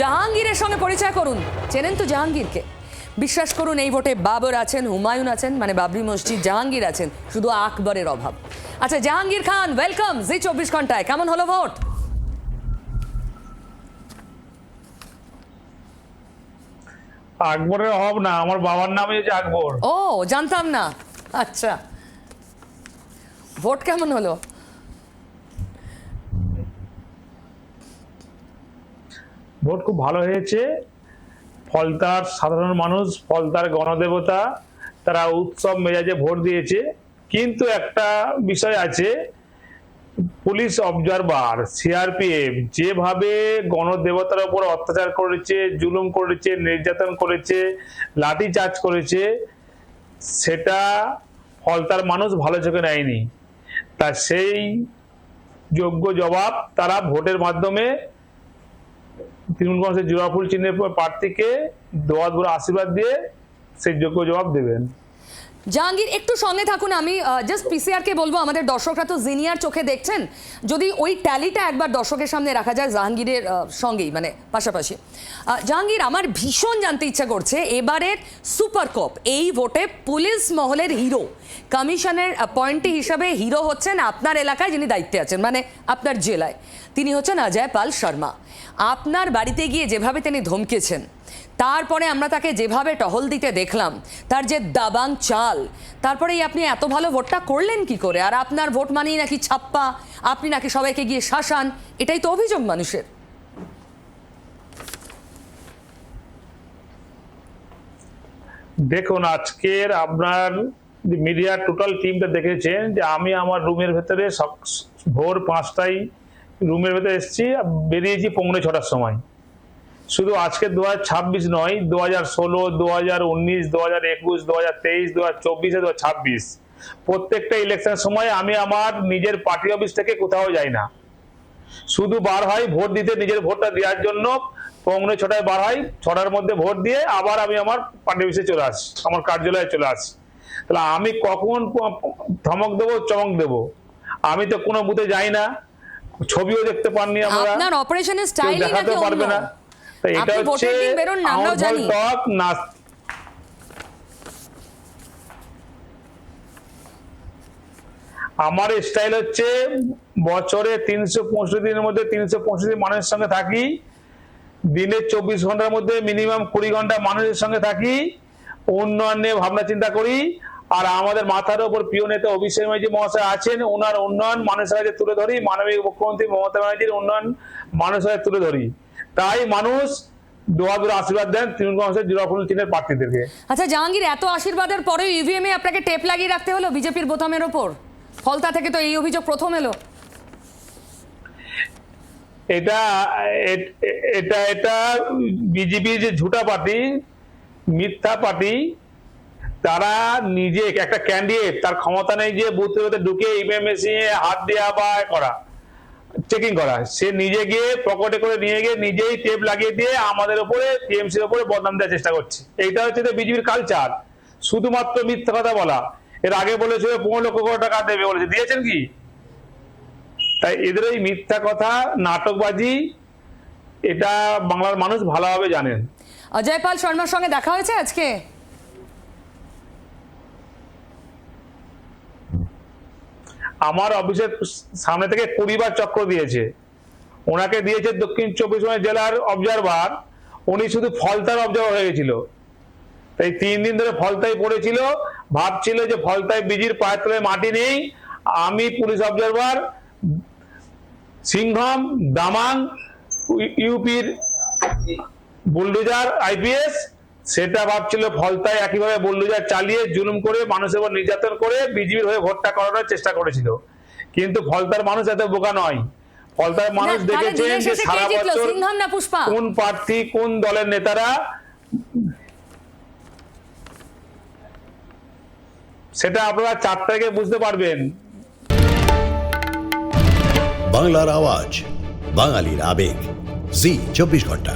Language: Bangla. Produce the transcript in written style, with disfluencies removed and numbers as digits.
জাহাঙ্গীরের সঙ্গে পরিচয় করুন। চেনেন তো জাহাঙ্গীরকে? বিশ্বাস করুন এই ভোটে বাবর আছেন, হুমায়ুন আছেন, মানে বাবরি মসজিদ, জাহাঙ্গীর আছেন, শুধু আকবরের অভাব। আচ্ছা জাহাঙ্গীর খান, ওয়েলকাম জি 24 ঘন্টায়। কেমন হলো ভোট? আকবরের অভাব না, আমার বাবার নামই হচ্ছে আকবর। ও জানতাম না। আচ্ছা ভোট কেমন হলো? ভোট খুব ভালো হয়েছে। ফলতার সাধারণ মানুষ, ফলতার গণদেবতা, তারা উৎসব মেজাজে ভোট দিয়েছে। কিন্তু একটা বিষয় আছে, পুলিশ অবজারভার সিআরপিএফ যেভাবে গণদেবতার উপর অত্যাচার করেছে, জুলুম করেছে, নির্যাতন করেছে, লাঠিচার্জ করেছে, সেটা ফলতার মানুষ ভালো চোখে নেয়নি। তা সেই যোগ্য জবাব তারা ভোটের মাধ্যমে তৃণমূল কংগ্রেসের জোড়াফুল চিহ্নের প্রার্থীকে দোয়াত ভরে আশীর্বাদ দিয়ে সেই যোগ্য জবাব দেবেন। জাহাঙ্গীর একটু সঙ্গে থাকুন, আমি জাস্ট পিসিআর কে বলবো, আমাদের দর্শকরা তো জিনিয়ার চোখে দেখছেন, যদি ওই ট্যালিটা একবার দর্শকের সামনে রাখা যায় জাহাঙ্গীরের সঙ্গেই, মানে পাশাপাশি। জাহাঙ্গীর, আমার ভীষণ জানতে ইচ্ছা করছে এবারের সুপার কাপ, এই ভোটে পুলিশ মহলের হিরো, কমিশনের অ্যাপয়েন্টি হিসাবে হিরো হচ্ছেন আপনার এলাকায় যিনি দায়িত্বে আছেন, মানে আপনার জেলায়, তিনি হচ্ছেন অজয় পাল শর্মা। আপনার বাড়িতে গিয়ে যেভাবে তিনি ধমকেছেন, তারপরে আমরা তাকে যেভাবে টহল দিতে দেখলাম, তার যে দাবাং চাল, তারপরেই আপনি এত ভালো ভোটটা করলেন কি করে? আর আপনার ভোট মানেই নাকি ছাপ্পা, আপনি নাকি সবাইকে গিয়ে শাসান, এটাই তো অভিযোগ মানুষের। দেখুন, আজকের আপনার মিডিয়ার টোটাল টিমটা দেখেছেন যে আমি আমার রুমের ভেতরে ভোর 5টায় রুমের ভেতরে এসেছি, বেরিয়েছি 6:45 সময়। শুধু আজকে 2026 নয়, 2016, 2019, 2021, 2023, 2024, 2026 প্রত্যেকটা ইলেকশন সময় আমি আমার নিজের পার্টি অফিস থেকে কোথাও যাই না, শুধু বার হয় ভোট দিতে, নিজের ভোটটা দেওয়ার জন্য। 6:45 বার হয়, 6টার মধ্যে ভোট দিয়ে আবার আমি আমার পার্টি অফিসে চলে আসি, আমার কার্যালয়ে চলে আসি। তাহলে আমি কখন ধমক দেবো, চমক দেবো? আমি তো কোনো বুথে যাই না, ছবিও দেখতে পাননি আমরা, আপনার অপারেশনের স্টাইলই দেখাতে নাকি পারবে অন্য। না। এটা হচ্ছে আমার স্টাইল, হচ্ছে বছরে 365 দিনের মধ্যে 365 মানুষের সঙ্গে থাকি, দিনে 24 ঘন্টার মধ্যে মিনিমাম 20 ঘন্টা মানুষের সঙ্গে থাকি, উন্নয়ন নিয়ে ভাবনা চিন্তা করি। আর আমাদের মাথার উপর প্রিয় নেতা অভিষেক ব্যানার্জি মহাশয় আছেন, ওনার উন্নয়ন মানুষের কাছে তুলে ধরি, মাননীয় মুখ্যমন্ত্রী মমতা ব্যানার্জির উন্নয়ন মানুষের কাছে তুলে ধরি। তাই মানুষ দোয়া দূরে আশীর্বাদ দেন তৃণমূল কংগ্রেসের জোড়াফুল চিহ্নের প্রার্থীদেরকে। আচ্ছা জাহাঙ্গীর, এত আশীর্বাদের পরেও ইভিএম এ আপনাকে টেপ লাগিয়ে রাখতে হলো বিজেপির বোতামের ওপর? ফলতা থেকে তো এই অভিযোগ প্রথম এলো। এটা এটা এটা বিজেপি যে ঝুটা পার্টি, মিথ্যা পার্টি, তারা নিজে একটা ক্যান্ডিডেট, তার ক্ষমতা নেই যে বুথের ভেতরে ঢুকে ইভিএম মেশিনে হাত দেওয়া বা করা, চেকিং করা। সে নিজে গিয়ে পকেটে করে নিয়ে গিয়ে নিজেই টেপ লাগিয়ে দিয়ে আমাদের উপরে, টিএমসির উপরে বদনাম দেওয়ার চেষ্টা করছে। এইটা হচ্ছে বিজেপির কালচার, শুধুমাত্র মিথ্যা কথা বলা। এর আগে বলেছিল 15 লক্ষ টাকা দেবে, বলেছে, দিয়েছেন কি? তাই এদের এই মিথ্যা কথা, নাটকবাজি, এটা বাংলার মানুষ ভালোভাবে জানেন। অজয় পাল শর্মার সঙ্গে দেখা হয়েছে আজকে? আমার অফিসের সামনে থেকে 20 বার চক্র দিয়েছে। ওনাকে দিয়েছে দক্ষিণ 24 পরগনা জেলার অবজারভার, উনি শুধু ফলতার অবজারভার হয়ে গেছিল। তাই 3 দিন ধরে ফলতায় পড়েছিল, ভাবছিল যে ফলতায় বিজির পায়ের তলায় মাটি নেই। আমি পুলিশ অবজারভার সিংহম, দামাং, ইউপির বুলডোজার আইপিএস, সেটা ভাবছিল ফলতায় একইভাবে বুলডোজার চালিয়ে জুলুম করে মানুষের উপর নির্যাতন করে বিজেপির হয়ে ভোটটা করানোর চেষ্টা করেছিল। কিন্তু ফলতার মানুষ এত বোকা নয়। ফলতার মানুষ দেখেছেন যে সারা বছর কোন প্রার্থী, কোন দলের নেতারা, সেটা আপনারা 4 তারিখে বুঝতে পারবেন। বাংলার আওয়াজ, বাঙালির আবেগ, জি 24 ঘন্টা।